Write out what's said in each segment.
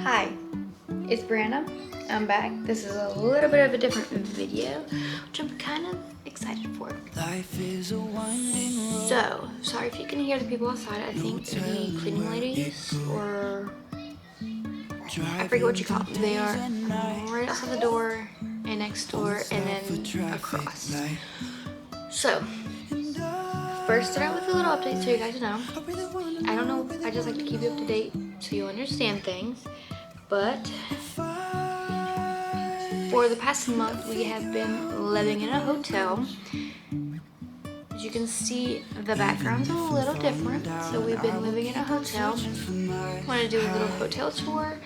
Hi, it's Brianna. I'm back. This is a little bit of a different video, which I'm kind of excited for. So, sorry if you can hear the people outside. I think the cleaning ladies, or I forget what you call them. They are right outside the door, and next door, and then across. So, first start out with a little update so you guys know. I don't know, I just like to keep you up to date so you understand things. But for the past month, we have been living in a hotel. As you can see, the background's a little different. So we've been living in a hotel. I want to do a little hotel tour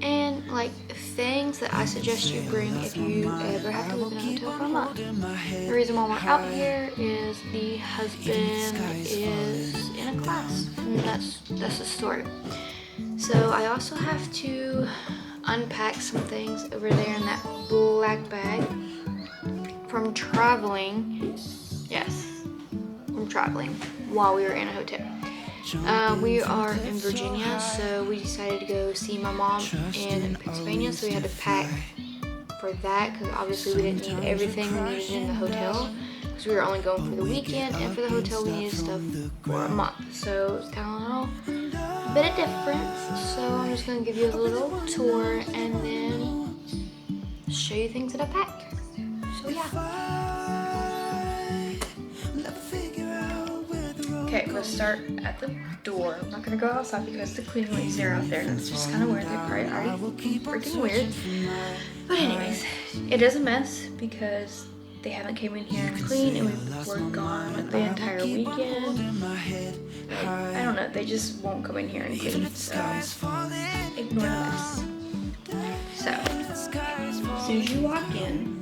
and like things that I suggest you bring if you ever have to live in a hotel for a month. The reason why we're out here is the husband is in a class, and that's the story. So I also have to unpack some things over there in that black bag from traveling. Yes, from traveling while we were in a hotel. We are in Virginia, so we decided to go see my mom in Pennsylvania, so we had to pack for that because obviously we didn't need everything we needed in the hotel because we were only going for the weekend, and for the hotel we needed stuff for a month. So it's kind of a little bit of difference. So I'm just going to give you a little tour and then show you things that I packed. So yeah. Okay, let's start at the door. I'm not gonna go outside because the cleaning ladies are out there, and it's just kind of weird. They're probably already freaking weird. But anyways, it is a mess because they haven't came in here and cleaned, and we were gone the entire weekend. Like, I don't know, they just won't come in here and clean, so ignore the mess. So, as soon as you walk in,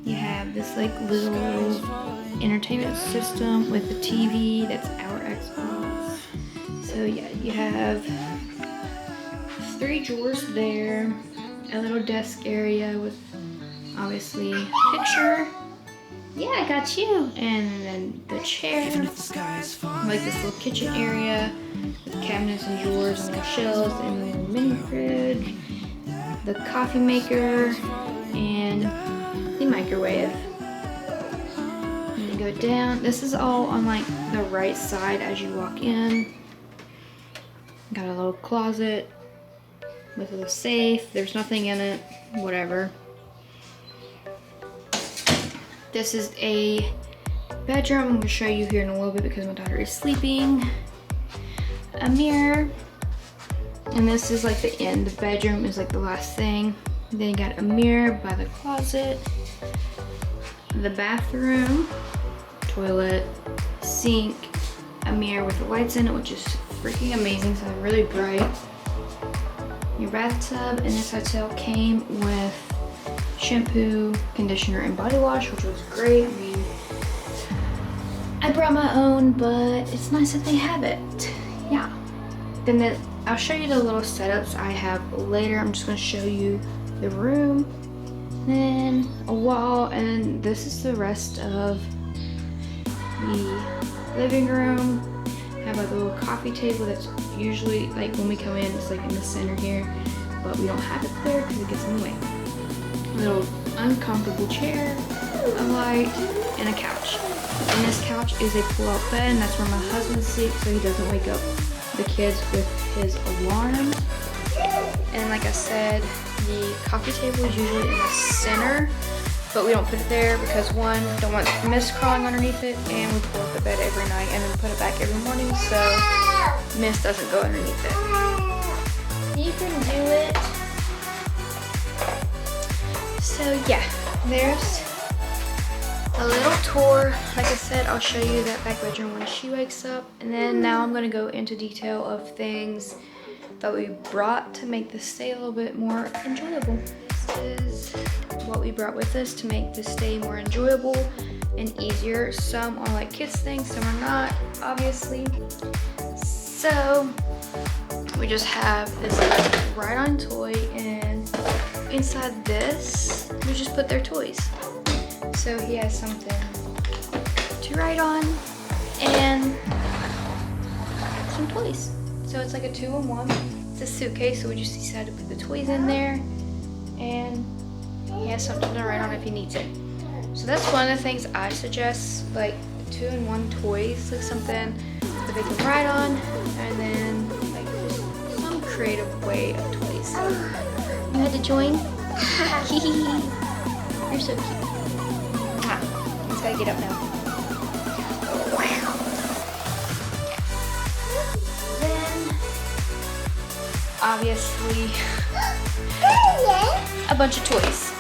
you have this like little entertainment system with a TV that's our Xbox. So yeah, you have 3 drawers there, a little desk area with obviously a picture. Yeah, I got you. And then the chair, like this little kitchen area with cabinets and drawers and little shelves and a little mini fridge, the coffee maker, and the microwave. Go down. This is all on like the right side as you walk in. Got a little closet with a little safe. There's nothing in it, whatever. This is a bedroom. I'm going to show you here in a little bit because my daughter is sleeping. A mirror. And this is like the end. The bedroom is like the last thing. Then you got a mirror by the closet. The bathroom. Toilet, sink, a mirror with the lights in it, which is freaking amazing, so they're really bright. Your bathtub in this hotel came with shampoo, conditioner, and body wash, which was great. I brought my own, but it's nice that they have it. Yeah. Then I'll show you the little setups I have later. I'm just going to show you the room, then a wall, and this is the rest of the living room. Have like a little coffee table that's usually like when we come in, it's like in the center here, but we don't have it there because it gets in the way. A little uncomfortable chair, a light, and a couch. And this couch is a pull-out bed, and that's where my husband sleeps so he doesn't wake up the kids with his alarm. And like I said, the coffee table is usually in the center, but we don't put it there because one, don't want mist crawling underneath it, and we pull up the bed every night and then put it back every morning so mist doesn't go underneath it. You can do it. So yeah, there's a little tour. Like I said, I'll show you that back bedroom when she wakes up, and then now I'm going to go into detail of things that we brought to make this stay a little bit more enjoyable. This is what we brought with us to make this stay more enjoyable and easier. Some are like kids things, some are not, obviously. So we just have this like ride-on toy, and inside this we just put their toys. So he has something to ride on and some toys. So it's like a 2-in-1. It's the suitcase, so we just decided to put the toys in there, and he has something to write on if he needs it. So that's one of the things I suggest, like 2-in-1 toys, like something that they can write on, and then like just some creative way of toys. You had to join? You're so cute. He's gotta get up now. Then, obviously, a bunch of toys.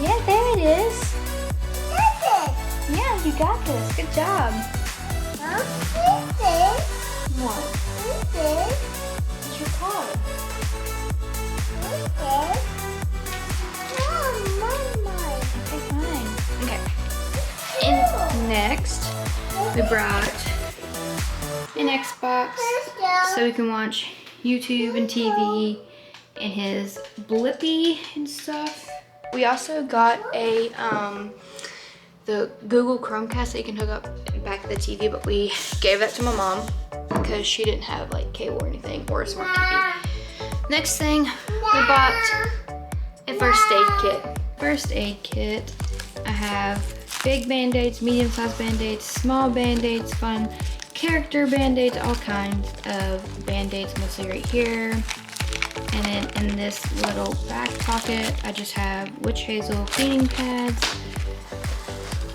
Yeah, there it is. Yeah, you got this. Good job. What? What's your car? Okay, fine. Okay. And next, we brought an Xbox so we can watch YouTube and TV and his Blippy and stuff. We also got a the Google Chromecast that you can hook up back to the TV, but we gave that to my mom because she didn't have like cable or anything or a smart TV. Next thing, we bought a first aid kit. First aid kit, I have big band-aids, medium-sized band-aids, small band-aids, fun character band-aids, all kinds of band-aids, mostly right here. And then in this little back pocket, I just have witch hazel cleaning pads.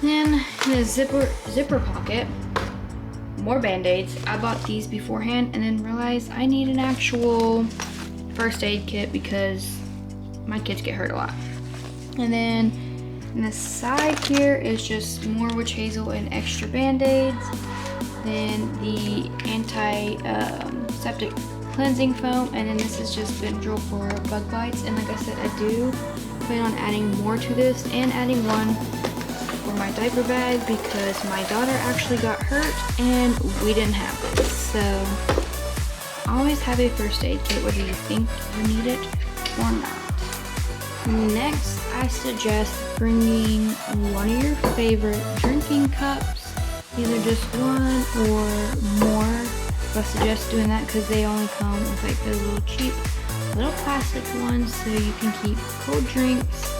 Then in the zipper pocket, more band-aids. I bought these beforehand and then realized I need an actual first aid kit because my kids get hurt a lot. And then in the side here is just more witch hazel and extra band-aids. Then the anti-septic cleansing foam, and then this is just Benadryl for bug bites. And like I said, I do plan on adding more to this and adding one for my diaper bag because my daughter actually got hurt and we didn't have this. So always have a first aid kit whether you think you need it or not. Next, I suggest bringing one of your favorite drinking cups, either just one or more. I suggest doing that because they only come with like those little cheap little plastic ones so you can keep cold drinks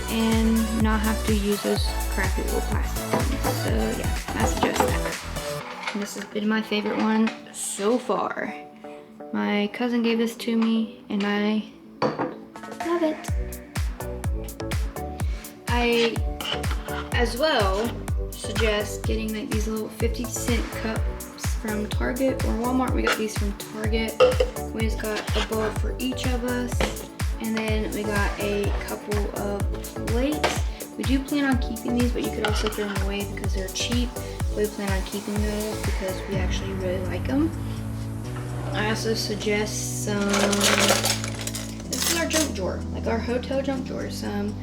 and not have to use those crappy little plastic ones. So yeah, I suggest that. And this has been my favorite one so far. My cousin gave this to me and I love it. I as well suggest getting like these little 50-cent cups from Target or Walmart. We got these from Target. We just got a bowl for each of us, and then we got a couple of plates. We do plan on keeping these, but you could also throw them away because they're cheap. We plan on keeping those because we actually really like them. I also suggest some, this is our junk drawer, like our hotel junk drawer. Some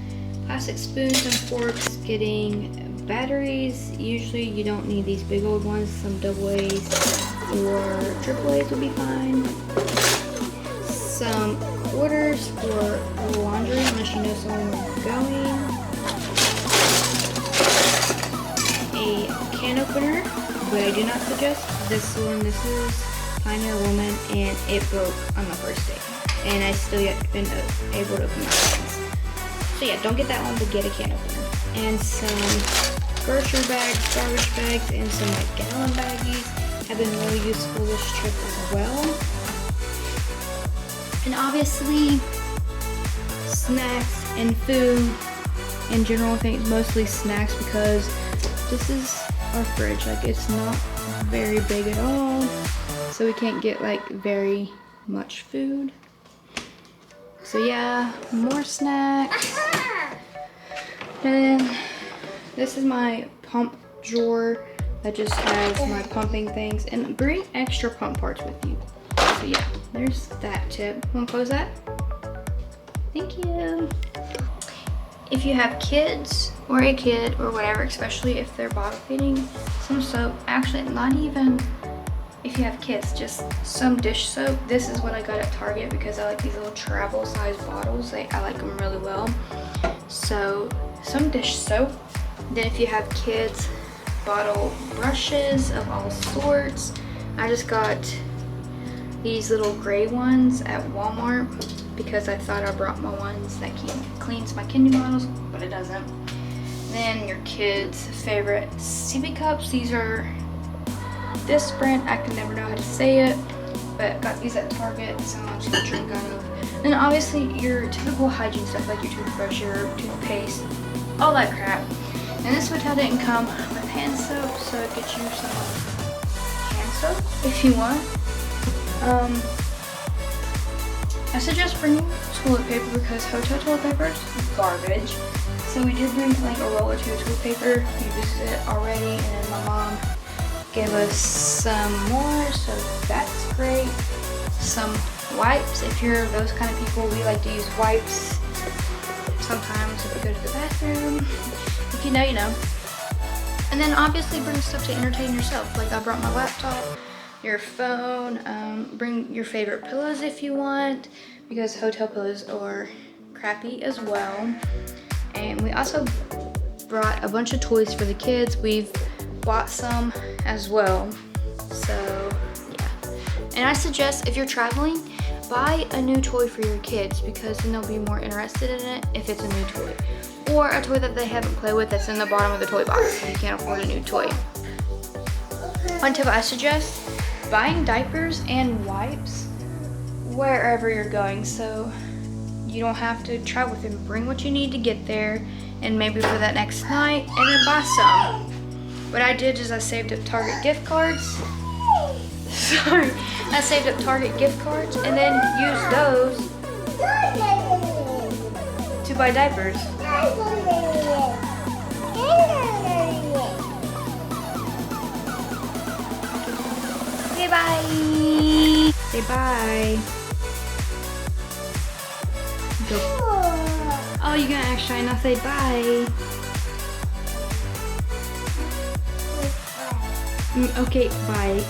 plastic spoons and forks, getting batteries. Usually you don't need these big old ones. Some AA's or AAA's will be fine. Some quarters for laundry unless you know someone is going. A can opener, but I do not suggest this one. This is Pioneer Woman and it broke on the first day. And I still yet been able to open my cans. So yeah, don't get that one, but get a can opener. And some grocery bags, garbage bags, and some like gallon baggies have been really useful this trip as well. And obviously snacks and food in general. I think mostly snacks because this is our fridge. Like it's not very big at all, so we can't get like very much food. So yeah, more snacks. And then this is my pump drawer that just has my pumping things, and bring extra pump parts with you. So yeah, there's that tip. Want to close that? Thank you. If you have kids or a kid or whatever, especially if they're bottle feeding, some soap, actually not even if you have kids, just some dish soap. This is what I got at Target because I like these little travel size bottles. I like them really well. So some dish soap. Then if you have kids, bottle brushes of all sorts. I just got these little gray ones at Walmart because I thought I brought my ones that cleans my Kiinde Bottles, but it doesn't. Then your kids' favorite sippy cups. These are this brand. I can never know how to say it, but got these at Target, so I'm just gonna drink out of. And obviously your typical hygiene stuff like your toothbrush, your toothpaste, all that crap. And this hotel didn't come with hand soap, so get you some hand soap if you want. I suggest bringing toilet paper because hotel toilet paper is garbage. So we did bring like a roll or two of toilet paper. We used it already, and then my mom gave us some more, so that's great. Some wipes, if you're those kind of people, we like to use wipes sometimes if we go to the bathroom. If you know, you know. And then obviously bring stuff to entertain yourself. Like I brought my laptop, your phone, bring your favorite pillows if you want, because hotel pillows are crappy as well. And we also brought a bunch of toys for the kids. We've bought some as well. So yeah. And I suggest if you're traveling, buy a new toy for your kids because then they'll be more interested in it if it's a new toy. Or a toy that they haven't played with that's in the bottom of the toy box if you can't afford a new toy. One tip I suggest, buying diapers and wipes wherever you're going, so you don't have to travel with them. Bring what you need to get there and maybe for that next night, and then buy some. What I did is I saved up Target gift cards. Sorry. I saved up Target gift cards and then used those to buy diapers. Okay, bye. Say bye. Go. Oh, you're gonna act shy, now say bye. Okay, bye.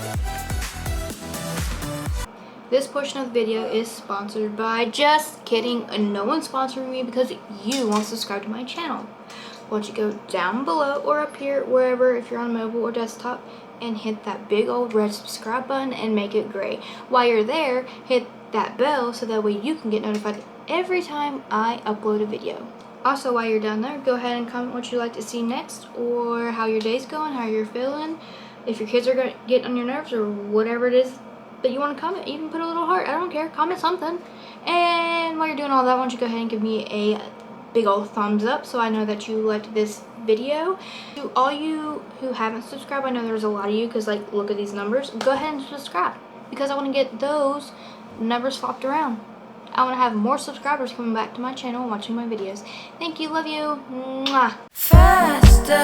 This portion of the video is sponsored by, just kidding, no one's sponsoring me because you won't subscribe to my channel. Why don't you go down below or up here, wherever, if you're on mobile or desktop, and hit that big old red subscribe button and make it gray. While you're there, hit that bell so that way you can get notified every time I upload a video. Also, while you're down there, go ahead and comment what you'd like to see next, or how your day's going, how you're feeling. If your kids are going to get on your nerves or whatever it is that you want to comment, even put a little heart, I don't care, comment something. And while you're doing all that, why don't you go ahead and give me a big old thumbs up so I know that you liked this video. To all you who haven't subscribed, I know there's a lot of you because like look at these numbers, go ahead and subscribe because I want to get those numbers swapped around. I want to have more subscribers coming back to my channel and watching my videos. Thank you, love you. Mwah. Faster.